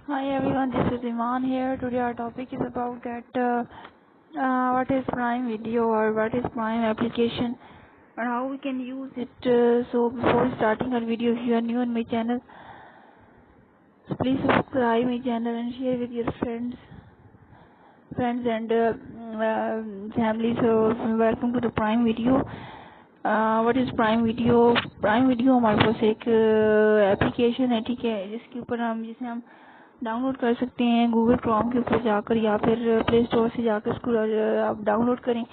Hi everyone, this is Iman here. Today our topic is about that what is Prime Video or what is Prime application and how we can use it. So before starting our video, if you are new on my channel, so please subscribe my channel and share with your friends and family. So welcome to the Prime Video. What is Prime Video? Prime Video हमारे पास एक application है, ठीक है, जिसे हम download कर सकते हैं गूगल क्रोम के ऊपर जाकर या फिर प्ले स्टोर से जाकर इसको आप डाउनलोड करें।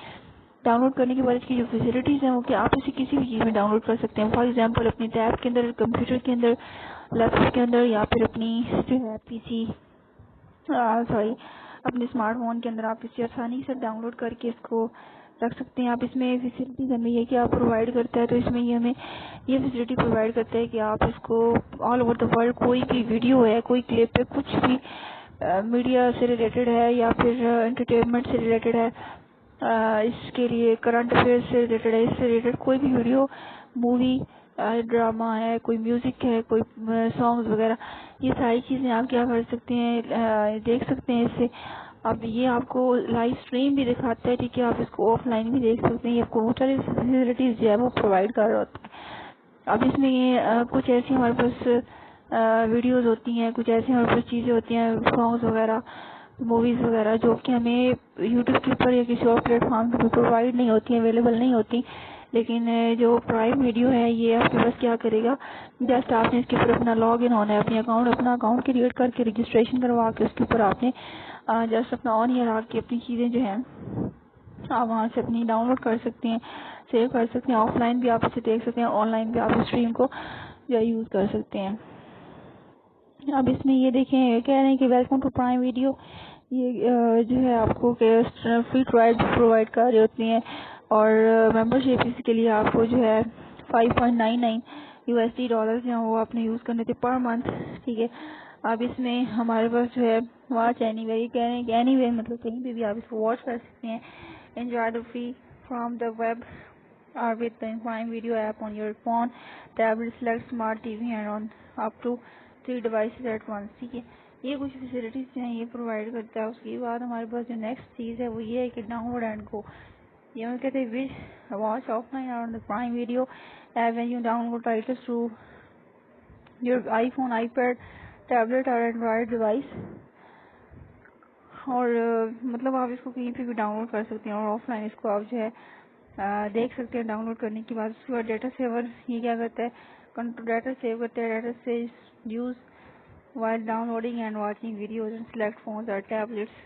डाउनलोड करने के बाद इसकी जो फैसिलिटीज़ हैं वो कि आप इसे किसी भी चीज़ में डाउनलोड कर सकते हैं। फॉर एग्जांपल अपनी टैब के अंदर, कंप्यूटर के अंदर, लैपटॉप के अंदर या फिर अपनी जो है पीसी अपने स्मार्टफोन के अंदर आप इसे आसानी से डाउनलोड करके इसको रख सकते हैं। आप इसमें फैसिलिटीज हमें ये कि आप प्रोवाइड करता है, तो इसमें ये हमें ये फैसिलिटी प्रोवाइड करता है कि आप इसको ऑल ओवर द वर्ल्ड कोई भी वीडियो है, कोई क्लिप है, कुछ भी मीडिया से रिलेटेड है या फिर एंटरटेनमेंट से रिलेटेड है, इसके लिए करंट अफेयर्स से रिलेटेड है, इससे रिलेटेड कोई भी वीडियो, मूवी, ड्रामा है, कोई म्यूजिक है, कोई सॉन्ग्स वगैरह, ये सारी चीज़ें आप क्या कर सकते हैं, देख सकते हैं इससे। अब ये आपको लाइव स्ट्रीम भी दिखाता है, ठीक है, आप इसको ऑफलाइन भी देख सकते हैं। ये आपको बहुत सारी फैसिलिटीज जो है वो प्रोवाइड कर रहा होता है। अब इसमें ये कुछ ऐसी हमारे पास वीडियोस होती हैं, कुछ ऐसी हमारे पास चीज़ें होती हैं, सॉन्ग्स वगैरह, मूवीज़ वगैरह, जो कि हमें यूट्यूब के ऊपर या किसी और प्लेटफॉर्म पे प्रोवाइड नहीं होती, अवेलेबल नहीं होती। लेकिन जो प्राइम वीडियो है ये आपके पास क्या करेगा, जस्ट आपने इसके ऊपर अपना लॉग इन होना है, अपना अकाउंट क्रिएट करके रजिस्ट्रेशन करवा के उसके ऊपर आपने जस्ट अपना ऑन ईयर आके अपनी चीज़ें जो हैं आप वहाँ से अपनी डाउनलोड कर सकते हैं, सेव कर सकते हैं। ऑफलाइन भी आप इसे देख सकते हैं, ऑनलाइन भी आप स्ट्रीम को जो यूज़ कर सकते हैं। अब इसमें ये देखें, कह रहे हैं कि वेलकम टू प्राइम वीडियो, ये जो है आपको फ्री ट्रायल प्रोवाइड कर रही होती हैं और मेंबरशिप इसके लिए आपको जो है 5.99 USD डॉलर जो वो आपने यूज़ करने थे पर मंथ, ठीक है। अब इसमें हमारे पास जो है वॉच एनीवे, ये कह रहे हैं कि एनीवे मतलब कहीं पे भी आप इसको वॉच कर सकते हैं। Enjoy the free from the web or with the Prime Video app on your phone, tablet, select smart TV and on up to 3 devices at once, ठीक है। ये कुछ फैसिलिटीज जो हैं ये प्रोवाइड करता है। उसके बाद हमारे पास जो नेक्स्ट चीज़ है वो ये है कि डाउनलोड एंड गो। ये हम कहते हैं which watch offline on the Prime Video app when you download titles through your iPhone, iPad, tablet और एंड्रॉयड डिवाइस। और मतलब आप इसको कहीं पे भी डाउनलोड कर सकते हैं और ऑफलाइन इसको आप जो है देख सकते हैं। डाउनलोड करने के बाद उसके बाद डेटा सेवर ये क्या करता है, डाटा सेव करता है। डाटा से use while downloading and watching videos on select phones or tablets